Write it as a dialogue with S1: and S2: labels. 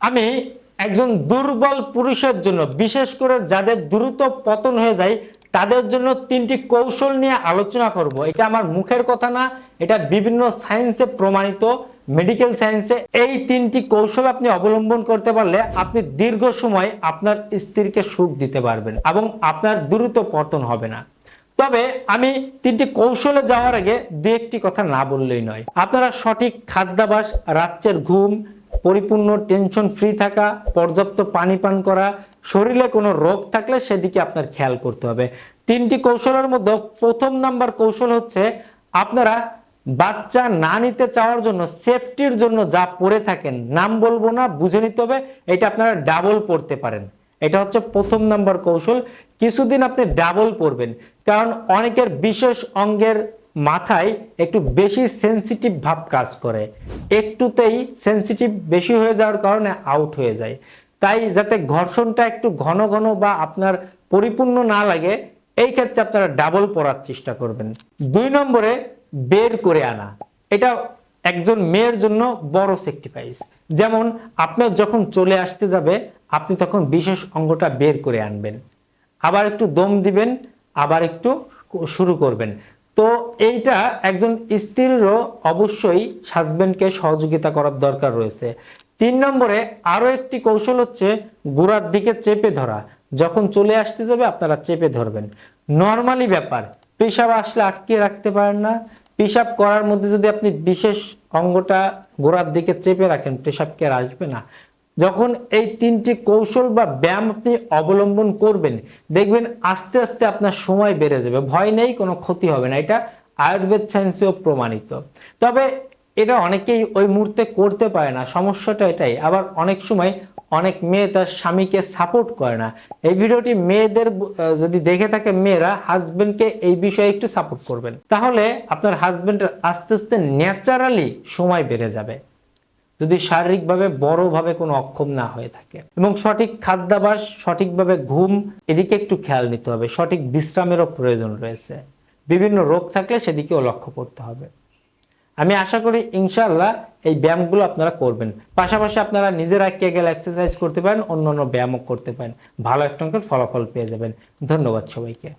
S1: আমি একজন দুর্বল পুরুষের জন্য, বিশেষ করে যাদের দ্রুত পতন হয়ে যায়, তাদের জন্য 3টি কৌশল নিয়ে আলোচনা করব। এটা আমার মুখের কথা না, এটা বিভিন্ন সায়েন্সে প্রমাণিত, মেডিকেল সায়েন্সে। এই 3টি কৌশল আপনি অবলম্বন করতে পারলে আপনি দীর্ঘ সময় আপনার স্ত্রীকে সুখ দিতে পারবেন এবং আপনার দ্রুত পতন হবে না। তবে আমি 3টি কৌশলে যাওয়ার আগে দু একটি কথা না বললেই নয়। আপনারা সঠিক খাদ্যাভ্যাস, রাত্রের ঘুম, পরিপূর্ণ টেনশন ফ্রি থাকা, পর্যাপ্ত পানি পান করা, শরীরে কোনো রোগ থাকলে সেদিকে আপনার খেয়াল করতে হবে। 3টি কৌশলের মধ্যে প্রথম নাম্বার কৌশল হচ্ছে, আপনারা বাচ্চা না নিতে চাওয়ার জন্য, সেফটির জন্য যা পরে থাকেন, নাম বলবো না, বুঝে নিতে হবে, এটা আপনারা ডাবল পড়তে পারেন। এটা হচ্ছে প্রথম নাম্বার কৌশল। কিছুদিন আপনি ডাবল পড়বেন, কারণ অনেকের বিশেষ অঙ্গের মাথায় একটু বেশি সেন্সিটিভ ভাব কাজ করে, একটুতেই সেন্সিটিভ বেশি হয়ে যাওয়ার কারণে আউট হয়ে যায়। তাই যাতে ঘর্ষণটা একটু ঘন ঘন বা আপনার পরিপূর্ণ না লাগে, এই ক্ষেত্রে আপনারা ডাবল পড়ার চেষ্টা করবেন। 2 নম্বরে বের করে আনা। এটা একজন মেয়ের জন্য বড় স্যাক্রিফাইস। যেমন আপনার যখন চলে আসতে যাবে, আপনি তখন বিশেষ অঙ্গটা বের করে আনবেন, আবার একটু দম দিবেন, আবার একটু শুরু করবেন। তো এইটা একজন স্ত্রীরও অবশ্যই হাজবেন্ডকে সহযোগিতা করার দরকার রয়েছে। 3 নম্বরে আরও একটি কৌশল হচ্ছে গোড়ার দিকে চেপে ধরা। যখন চলে আসতে যাবে আপনারা চেপে ধরবেন। নর্মালি ব্যাপার, পেশাব আসলে আটকে রাখতে পারেন না, পেশাব করার মধ্যে যদি আপনি বিশেষ অঙ্গটা গোড়ার দিকে চেপে রাখেন, পেশাবকে আর আসবে না। যখন এই 3টি কৌশল বা ব্যায়াম আপনি অবলম্বন করবেন, দেখবেন আস্তে আস্তে আপনার সময় বেড়ে যাবে। ভয় নেই, কোনো ক্ষতি হবে না। এটা আয়ুর্বেদ সায়েন্সেও প্রমাণিত। তবে এটা অনেকেই ওই মুহূর্তে করতে পারে না, সমস্যাটা এটাই। আবার অনেক সময় অনেক মেয়ে তার স্বামীকে সাপোর্ট করে না। এই ভিডিওটি মেয়েদের যদি দেখে থাকে, মেয়েরা হাজবেন্ডকে এই বিষয়ে একটু সাপোর্ট করবেন, তাহলে আপনার হাজবেন্ডের আস্তে আস্তে ন্যাচারালি সময় বেড়ে যাবে, যদি শারীরিকভাবে বড়ভাবে কোনো অক্ষম না হয়ে থাকে। এবং সঠিক খাদ্যাভ্যাস, সঠিকভাবে ঘুম, এদিকে একটু খেয়াল নিতে হবে। সঠিক বিশ্রামেরও প্রয়োজন রয়েছে। বিভিন্ন রোগ থাকলে সেদিকেও লক্ষ্য করতে হবে। আমি আশা করি ইনশাআল্লাহ এই ব্যায়ামগুলো আপনারা করবেন। পাশাপাশি আপনারা নিজেরা কেগেল এক্সারসাইজ করতে পারেন, অন্য অন্য ব্যায়ামও করতে পারেন। ভালো একটা অঙ্কের ফলাফল পেয়ে যাবেন। ধন্যবাদ সবাইকে।